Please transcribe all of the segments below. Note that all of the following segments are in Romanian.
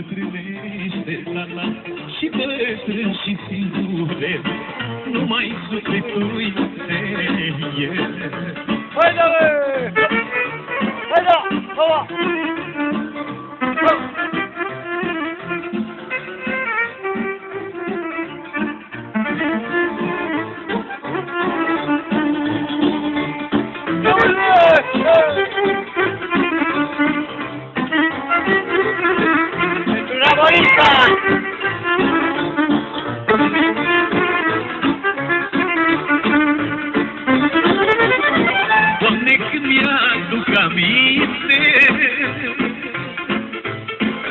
îmbătrânește tata și bătrân și singure, numai sufletul-i de el. Haide, bă! Haide, bă! Doamne, când mi-aduc aminte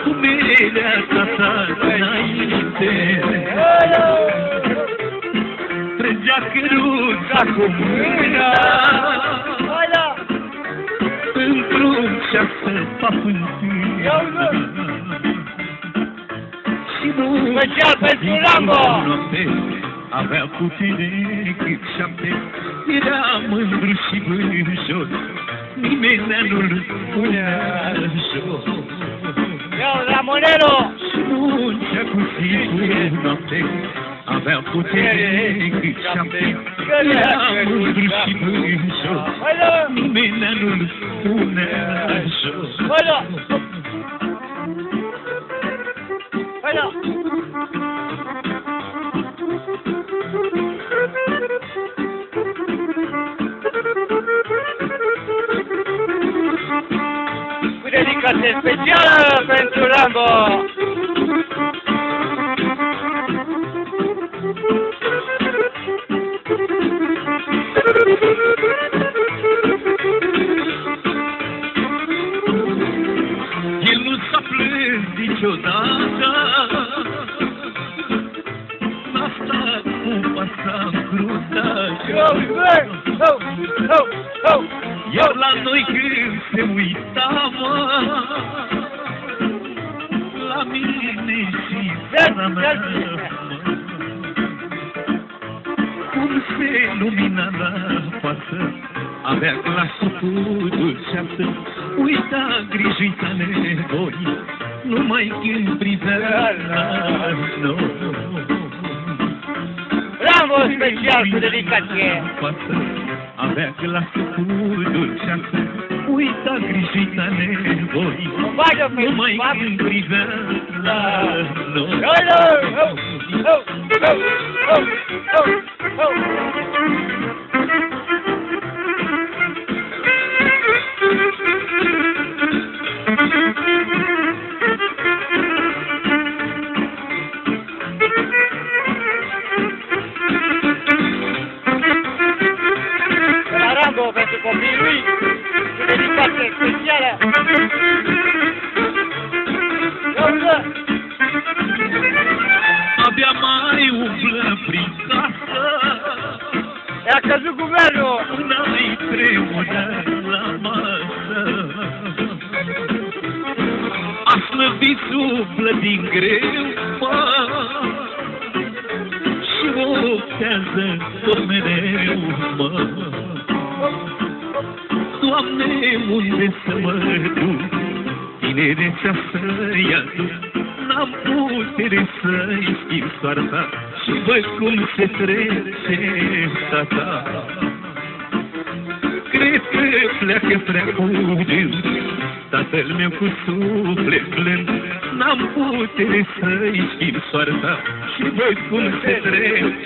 cum era tata înainte, trăgea căruța cu mâna într-un ceasă papântâia și Special pentru Rambo! avea putere cât 7, era mândru și bânjos, nimeni nu-l punea jos. Eu, Ramonero! Și muncea cu sigur noapte, avea putere cât 7, era mândru și bânjos, nimeni nu-l punea jos. Haide! Haide! Cu dedicație specială pentru Rambo! El nu s-a plâns niciodată, n-a stat cu pasa crudată, iar la noi când se uita, mă, la mine și țara mea, cum se lumina la față, avea glasul cu dulceață, uita grijuita nevoi, numai când privea la noi. Rambo special cu dedicație! Avea glasul cu dulceață, uita grijuita nevoi, numai când privea la noi. Rambo pentru copiii lui, cu dedicație specială. Abia mai umblă prin casă, I-a căzut guvernul! n-ai tremurat la masă. A slăbit suflă din greu, mă, și optează tot mereu, mă. Doamne, unde să mă duc, tinerețea să-i aduc, n-am putere să-i schimb soarta și văd cum se trece tata. Cred că pleacă prea curând, tatăl meu cu suflet blând, n-am putere să-i schimb soarta și văd cum se trece